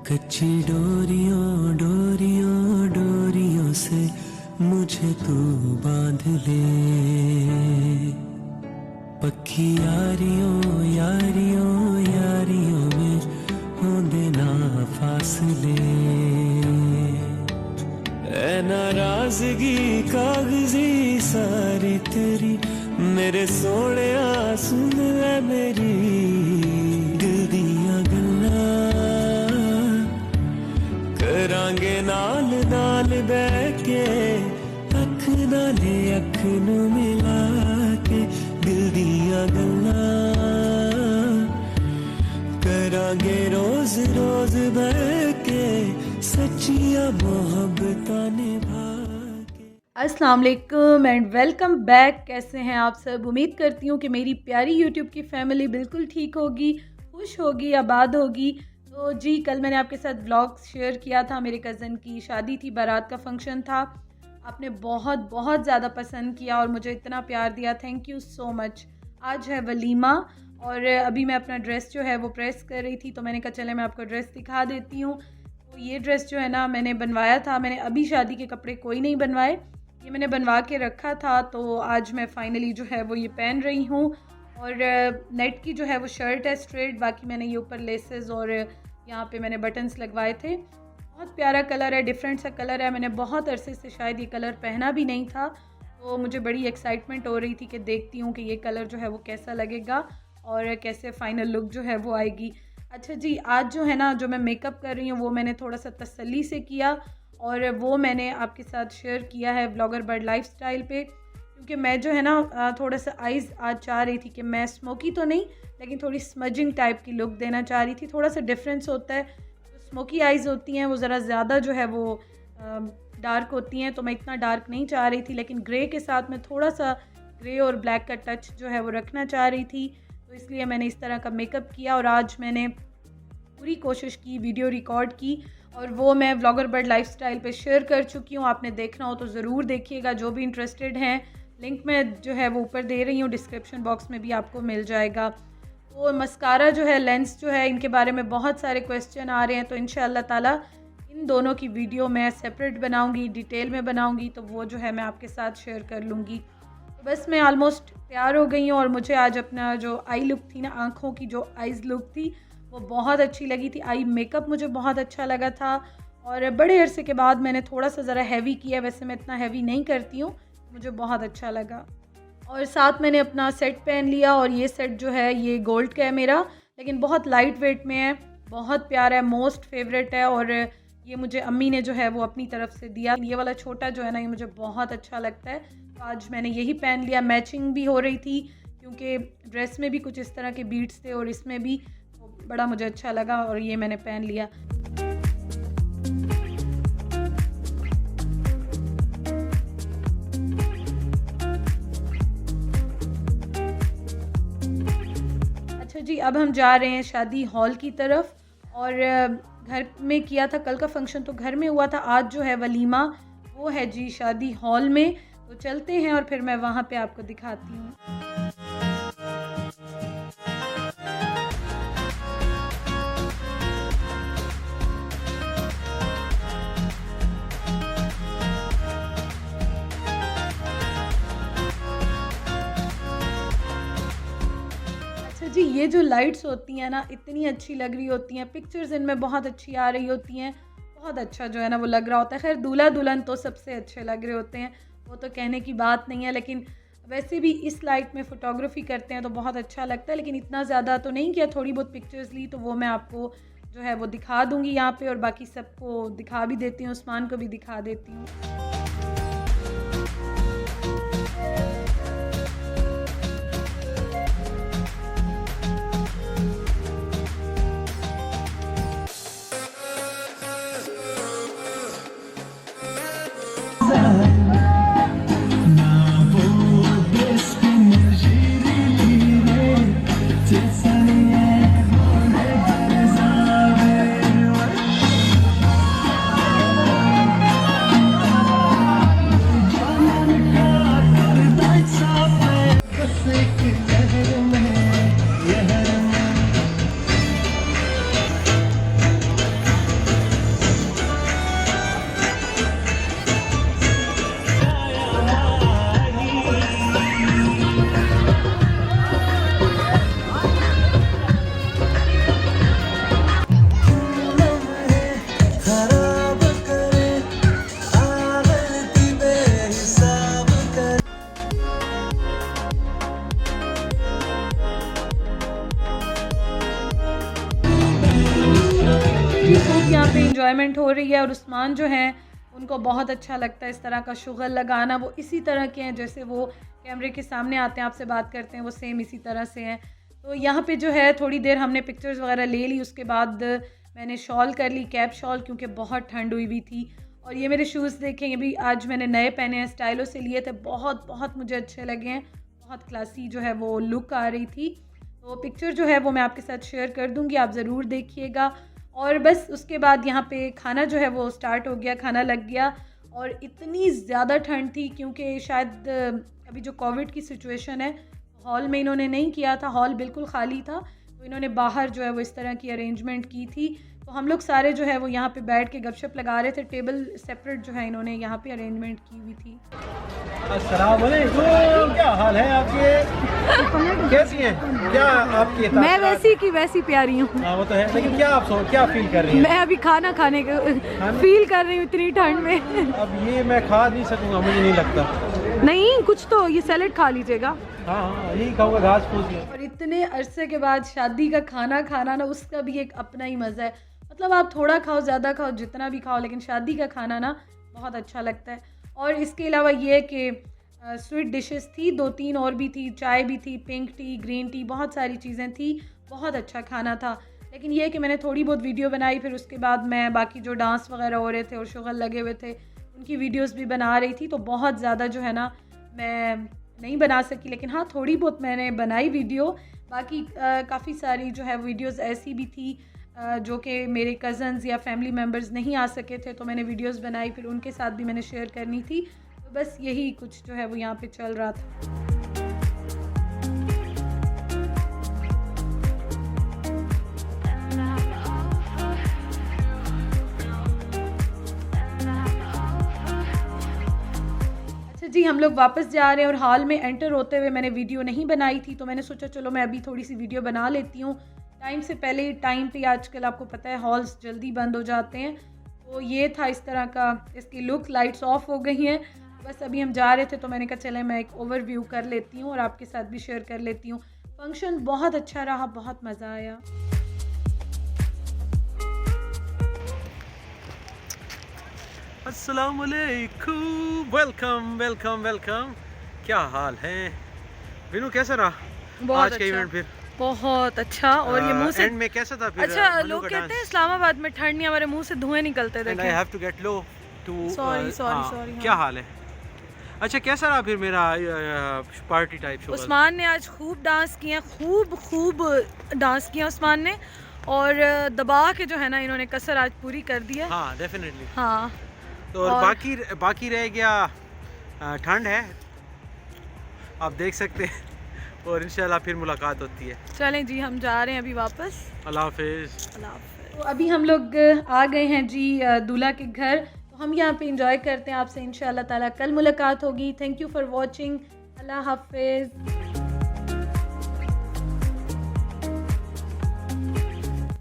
कच्ची डोरियों डोरियों डोरियों से मुझे तू बांध ले, पक्की यारियों यारियों यारियों में हो देना फासले। ऐ नाराजगी कागजी सारी तेरी, मेरे सोने सुन ले मेरी दिल दिया गल्ला, करांगे नाल नाल बह के अख नाले अख नू मिला के, दिल दिया गल्ला करांगे रोज रोज बह के, सच्चिया मोहब्बतां निभा के। अस्सलाम वालेकुम एंड वेलकम बैक। कैसे हैं आप सब? उम्मीद करती हूँ कि मेरी प्यारी यूट्यूब की फैमिली बिल्कुल ठीक होगी, खुश होगी, आबाद होगी। तो जी, कल मैंने आपके साथ व्लॉग शेयर किया था। मेरे कज़न की शादी थी, बारात का फंक्शन था। आपने बहुत बहुत ज़्यादा पसंद किया और मुझे इतना प्यार दिया, थैंक यू सो मच। आज है वलीमा और अभी मैं अपना ड्रेस जो है वो प्रेस कर रही थी, तो मैंने कहा चले मैं आपको ड्रेस दिखा देती हूँ। तो ये ड्रेस जो है ना मैंने बनवाया था। मैंने अभी शादी के कपड़े कोई नहीं बनवाए, ये मैंने बनवा के रखा था। तो आज मैं फ़ाइनली जो है वो ये पहन रही हूँ। और नेट की जो है वो शर्ट है स्ट्रेट, बाकी मैंने ये ऊपर लेसेस और यहाँ पे मैंने बटन्स लगवाए थे। बहुत प्यारा कलर है, डिफरेंट सा कलर है। मैंने बहुत अरसे से शायद ये कलर पहना भी नहीं था, तो मुझे बड़ी एक्साइटमेंट हो रही थी कि देखती हूँ कि ये कलर जो है वो कैसा लगेगा और कैसे फ़ाइनल लुक जो है वो आएगी। अच्छा जी, आज जो है ना जो मैं मेकअप कर रही हूँ वो मैंने थोड़ा सा तसल्ली से किया और वो मैंने आपके साथ शेयर किया है ब्लॉगर बर्ड लाइफस्टाइल पे, क्योंकि मैं जो है ना थोड़ा सा आइज़ आज चाह रही थी कि मैं स्मोकी तो नहीं लेकिन थोड़ी स्मजिंग टाइप की लुक देना चाह रही थी। थोड़ा सा डिफरेंस होता है, जो स्मोकी आइज़ होती हैं वो ज़रा ज़्यादा जो है वो डार्क होती हैं, तो मैं इतना डार्क नहीं चाह रही थी, लेकिन ग्रे के साथ में थोड़ा सा ग्रे और ब्लैक का टच जो है वो रखना चाह रही थी। तो इसलिए मैंने इस तरह का मेकअप किया और आज मैंने पूरी कोशिश की, वीडियो रिकॉर्ड की और वो मैं व्लॉगर बर्ड लाइफस्टाइल पे शेयर कर चुकी हूँ। आपने देखना हो तो ज़रूर देखिएगा, जो भी इंटरेस्टेड हैं। लिंक मैं जो है वो ऊपर दे रही हूँ, डिस्क्रिप्शन बॉक्स में भी आपको मिल जाएगा। तो मस्कारा जो है, लेंस जो है, इनके बारे में बहुत सारे क्वेश्चन आ रहे हैं, तो इंशाअल्लाह ताला इन दोनों की वीडियो मैं सेपरेट बनाऊँगी, डिटेल में बनाऊँगी, तो वो जो है मैं आपके साथ शेयर कर लूँगी। तो बस मैं ऑलमोस्ट तैयार हो गई हूँ और मुझे आज अपना जो आई लुक थी ना, आँखों की जो आइज़ लुक थी वो बहुत अच्छी लगी थी। आई मेकअप मुझे बहुत अच्छा लगा था और बड़े अरसे के बाद मैंने थोड़ा सा ज़रा हैवी किया। वैसे मैं इतना हैवी नहीं करती हूँ, मुझे बहुत अच्छा लगा। और साथ मैंने अपना सेट पहन लिया और ये सेट जो है ये गोल्ड का है मेरा, लेकिन बहुत लाइट वेट में है, बहुत प्यारा है, मोस्ट फेवरेट है और ये मुझे अम्मी ने जो है वो अपनी तरफ से दिया। ये वाला छोटा जो है ना ये मुझे बहुत अच्छा लगता है, तो आज मैंने यही पहन लिया। मैचिंग भी हो रही थी क्योंकि ड्रेस में भी कुछ इस तरह के बीट्स थे और इसमें भी, तो बड़ा मुझे अच्छा लगा और ये मैंने पहन लिया। अच्छा जी, अब हम जा रहे हैं शादी हॉल की तरफ और घर में किया था कल का फंक्शन, तो घर में हुआ था। आज जो है वलीमा वो है जी शादी हॉल में, तो चलते हैं और फिर मैं वहाँ पे आपको दिखाती हूँ। जी, ये जो लाइट्स होती हैं ना इतनी अच्छी लग रही होती हैं, पिक्चर्स इनमें बहुत अच्छी आ रही होती हैं, बहुत अच्छा जो है ना वो लग रहा होता है। खैर दूल्हा दुल्हन तो सबसे अच्छे लग रहे होते हैं, वो तो कहने की बात नहीं है, लेकिन वैसे भी इस लाइट में फ़ोटोग्राफी करते हैं तो बहुत अच्छा लगता है। लेकिन इतना ज़्यादा तो नहीं किया, थोड़ी बहुत पिक्चर्स ली, तो वो मैं आपको जो है वो दिखा दूँगी यहाँ पर और बाकी सबको दिखा भी देती हूँ, उस्मान को भी दिखा देती हूँ। इंजॉयमेंट हो रही है। और उस्मान जो हैं उनको बहुत अच्छा लगता है इस तरह का शुगल लगाना। वो इसी तरह के हैं जैसे वो कैमरे के सामने आते हैं, आपसे बात करते हैं, वो सेम इसी तरह से हैं। तो यहाँ पे जो है थोड़ी देर हमने पिक्चर्स वगैरह ले ली। उसके बाद मैंने शॉल कर ली, कैप शॉल, क्योंकि बहुत ठंड हुई थी। और ये मेरे शूज़ देखें, ये भी आज मैंने नए पहने हैं, स्टाइलो से लिए थे, बहुत बहुत मुझे अच्छे लगे हैं। बहुत क्लासी जो है वो लुक आ रही थी। तो पिक्चर जो है वो मैं आपके साथ शेयर कर दूँगी, आप ज़रूर देखिएगा। और बस उसके बाद यहाँ पे खाना जो है वो स्टार्ट हो गया, खाना लग गया। और इतनी ज़्यादा ठंड थी क्योंकि शायद अभी जो कोविड की सिचुएशन है, हॉल में इन्होंने नहीं किया था, हॉल बिल्कुल खाली था, तो इन्होंने बाहर जो है वो इस तरह की अरेंजमेंट की थी। तो हम लोग सारे जो है वो यहाँ पे बैठ के गपशप लगा रहे थे। टेबल सेपरेट जो है इन्होंने यहाँ पे अरेंजमेंट की हुई थी। अस्सलाम वालेकुम, क्या हाल है आपके? कैसी हैं? क्या आपकी मैं वैसी की वैसी प्यारी हूँ। हाँ वो तो है, लेकिन क्या फील कर रही हैं? मैं अभी खाना खाने का फील कर रही हूँ इतनी ठंड में। अब ये मैं खा नहीं सकूँगा, मुझे नहीं लगता। नहीं, कुछ तो ये सैलेड खा लीजिएगा। हाँ यही खाऊंगा, घास फूस। और इतने अरसे के बाद शादी का खाना खाना ना, उसका भी एक अपना ही मज़ा है। मतलब आप थोड़ा खाओ, ज़्यादा खाओ, जितना भी खाओ, लेकिन शादी का खाना ना बहुत अच्छा लगता है। और इसके अलावा ये कि स्वीट डिशेस थी, 2-3 और भी थी, चाय भी थी, पिंक टी, ग्रीन टी, बहुत सारी चीज़ें थी, बहुत अच्छा खाना था। लेकिन ये कि मैंने थोड़ी बहुत वीडियो बनाई, फिर उसके बाद मैं बाकी जो डांस वगैरह हो रहे थे और शुगल लगे हुए थे उनकी वीडियोस भी बना रही थी। तो बहुत ज़्यादा जो है ना मैं नहीं बना सकी, लेकिन हाँ थोड़ी बहुत मैंने बनाई वीडियो। बाकी काफ़ी सारी जो है वीडियोस ऐसी भी थी जो कि मेरे कज़न्स या फैमिली मेम्बर्स नहीं आ सके थे, तो मैंने वीडियोस बनाई, फिर उनके साथ भी मैंने शेयर करनी थी। तो बस यही कुछ जो है वो यहाँ पे चल रहा था। जी हम लोग वापस जा रहे हैं और हॉल में एंटर होते हुए मैंने वीडियो नहीं बनाई थी, तो मैंने सोचा चलो मैं अभी थोड़ी सी वीडियो बना लेती हूँ टाइम से पहले। टाइम पे आजकल आपको पता है हॉल्स जल्दी बंद हो जाते हैं। तो ये था इस तरह का इसकी लुक। लाइट्स ऑफ हो गई हैं, बस अभी हम जा रहे थे तो मैंने कहा चले मैं एक ओवरव्यू कर लेती हूँ और आपके साथ भी शेयर कर लेती हूँ। फंक्शन बहुत अच्छा रहा, बहुत मज़ा आया। अस्सलाम वालेकुम, वेलकम वेलकम वेलकम। क्या हाल है विनू, कैसा रहा आज का इवेंट? फिर बहुत अच्छा। और ये मुंह से एंड में कैसा था फिर? अच्छा, लोग कहते हैं इस्लामाबाद में ठंड नहीं, हमारे मुंह से धुएं निकलते थे। I have to get low to sorry. क्या हाल है? अच्छा, कैसा रहा फिर मेरा पार्टी टाइप शो? उस्मान ने आज खूब डांस किया, खूब डांस किया उस्मान ने, और दबा के जो है ना इन्होंने कसर आज पूरी कर दी है। हाँ डेफिनेटली। हाँ तो और बाकी रह गया ठंड है, आप देख सकते हैं। और इंशाल्लाह फिर मुलाकात होती है। चलें जी, हम जा रहे हैं अभी वापस। अल्लाह हाफिज़। तो अभी हम लोग आ गए हैं जी दूल्हा के घर। तो हम यहाँ पे इंजॉय करते हैं। आपसे इंशाल्लाह ताला कल मुलाकात होगी। Thank you for watching. अल्लाह हाफिज़।